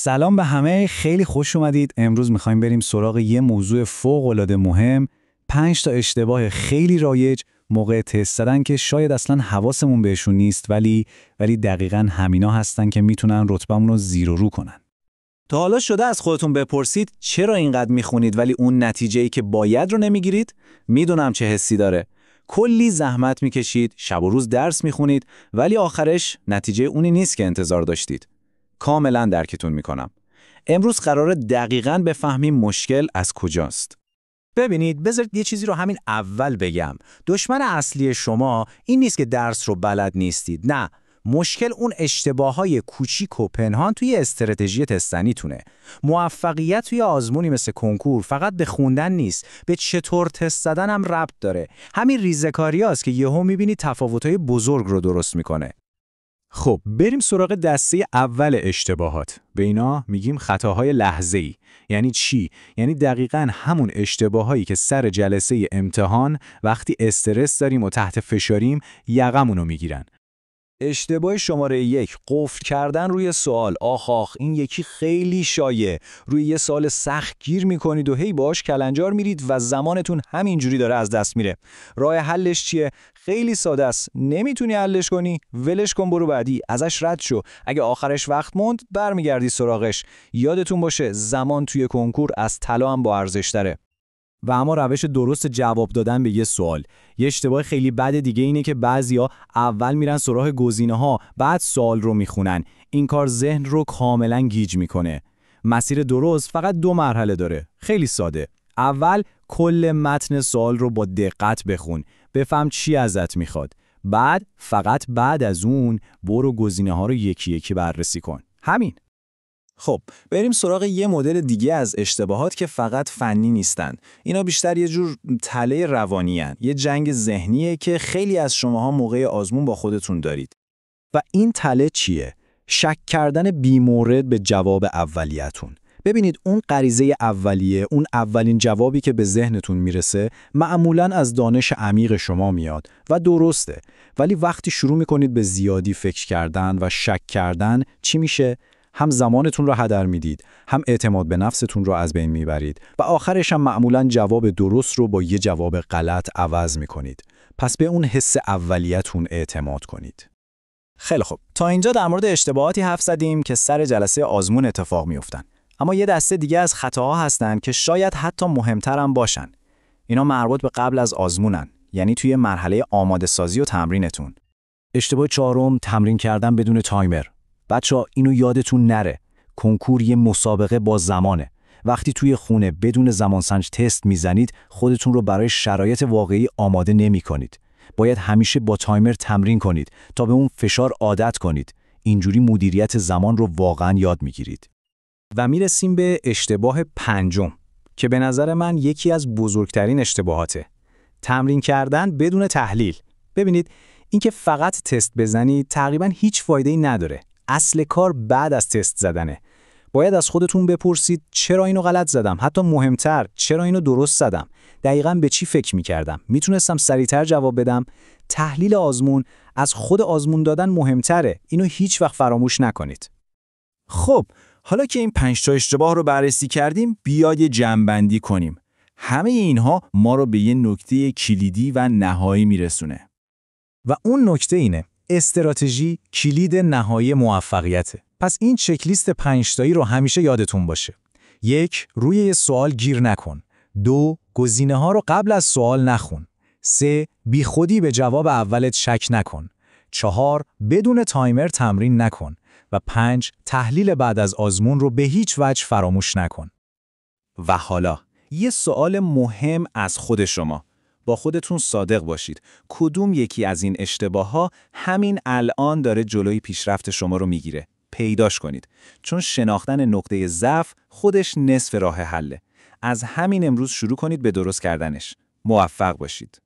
سلام به همه، خیلی خوش اومدید. امروز میخوایم بریم سراغ یه موضوع فوق‌العاده مهم، 5 تا اشتباه خیلی رایج موقع تست زدن که شاید اصلا حواسمون بهشون نیست ولی دقیقاً همینا هستن که میتونن رتبمون رو زیر و رو کنن. تا حالا شده از خودتون بپرسید چرا اینقدر میخونید ولی اون نتیجه‌ای که باید رو نمیگیرید؟ میدونم چه حسی داره. کلی زحمت میکشید، شب و روز درس میخونید ولی آخرش نتیجه اونی نیست که انتظار داشتید. کاملا درکتون میکنم. امروز قراره دقیقاً بفهمیم مشکل از کجاست. ببینید، بذارید یه چیزی رو همین اول بگم. دشمن اصلی شما این نیست که درس رو بلد نیستید. نه، مشکل اون اشتباههای کوچیک و پنهان توی استراتژی تستنیتونه. موفقیت توی آزمونی مثل کنکور فقط به خوندن نیست، به چطور تست زدن هم ربط داره. همین ریزه‌کاریاست که یهو می‌بینی تفاوت‌های بزرگ رو درست میکنه. خب بریم سراغ دسته اول اشتباهات. به اینا میگیم خطاهای لحظه‌ای. یعنی چی؟ یعنی دقیقاً همون اشتباهایی که سر جلسه امتحان وقتی استرس داریم و تحت فشاریم یقمونو میگیرن. اشتباه شماره 1، قفل کردن روی سوال. آخ این یکی خیلی شایع. روی یه سوال سخت گیر میکنید و هی باهاش کلنجار میرید و زمانتون همینجوری داره از دست میره. راه حلش چیه؟ خیلی ساده است. نمیتونی حلش کنی؟ ولش کن، برو بعدی، ازش رد شو. اگه آخرش وقت موند برمیگردی سراغش. یادتون باشه زمان توی کنکور از طلا هم با ارزش تره. و اما روش درست جواب دادن به یه سوال. یه اشتباه خیلی بد دیگه اینه که بعضیا اول میرن سراغ گزینه‌ها بعد سوال رو میخونن. این کار ذهن رو کاملا گیج میکنه. مسیر درست فقط 2 مرحله داره. خیلی ساده. اول کل متن سوال رو با دقت بخون. بفهم چی ازت میخواد. بعد فقط بعد از اون برو گزینه‌ها رو یکی یکی بررسی کن. همین. خب بریم سراغ یه مدل دیگه از اشتباهات که فقط فنی نیستن. اینا بیشتر یه جور تله روانی هن. یه جنگ ذهنیه که خیلی از شماها موقع آزمون با خودتون دارید. و این تله چیه؟ شک کردن بی‌مورد به جواب اولیه‌تون. ببینید اون غریزه اولیه، اون اولین جوابی که به ذهنتون میرسه معمولاً از دانش عمیق شما میاد و درسته. ولی وقتی شروع میکنید به زیادی فکر کردن و شک کردن چی میشه؟ هم زمانتون رو هدر میدید، هم اعتماد به نفستون رو از بین میبرید و آخرش هم معمولاً جواب درست رو با یه جواب غلط عوض میکنید. پس به اون حس اولیتون اعتماد کنید. خیلی خوب، تا اینجا در مورد اشتباهاتی حرف زدیم که سر جلسه آزمون اتفاق میافتن. اما یه دسته دیگه از خطاها هستن که شاید حتی مهمتر هم باشن. اینا مربوط به قبل از آزمونن، یعنی توی مرحله آماده سازی و تمرینتون. اشتباه 4، تمرین کردن بدون تایمر. بچه‌ها اینو یادتون نره. کنکور یه مسابقه با زمانه. وقتی توی خونه بدون زمانسنج تست میزنید خودتون رو برای شرایط واقعی آماده نمی کنید. باید همیشه با تایمر تمرین کنید تا به اون فشار عادت کنید. اینجوری مدیریت زمان رو واقعا یاد میگیرید. و میرسیم به اشتباه 5 که به نظر من یکی از بزرگترین اشتباهاته. تمرین کردن بدون تحلیل. ببینید اینکه فقط تست بزنید تقریبا هیچ فایده‌ای نداره. اصل کار بعد از تست زدنه. باید از خودتون بپرسید چرا اینو غلط زدم؟ حتی مهمتر چرا اینو درست زدم؟ دقیقاً به چی فکر می‌کردم؟ میتونستم سریعتر جواب بدم؟ تحلیل آزمون از خود آزمون دادن مهمتره. اینو هیچ وقت فراموش نکنید. خب حالا که این 5 تا اشتباه رو بررسی کردیم بیاید یه جمع‌بندی کنیم. همه اینها ما رو به یه نکته کلیدی و نهایی میرسونه. و اون نکته اینه: استراتژی کلید نهایی موفقیته. پس این چک لیست 5 تایی رو همیشه یادتون باشه. 1. روی یه سوال گیر نکن. 2. گزینه‌ها رو قبل از سوال نخون. 3. بیخودی به جواب اولت شک نکن. 4. بدون تایمر تمرین نکن. و 5. تحلیل بعد از آزمون رو به هیچ وجه فراموش نکن. و حالا یه سوال مهم از خود شما. با خودتون صادق باشید. کدوم یکی از این اشتباه‌ها همین الان داره جلوی پیشرفت شما رو میگیره؟ پیداش کنید. چون شناختن نقطه ضعف خودش نصف راه حله. از همین امروز شروع کنید به درست کردنش. موفق باشید.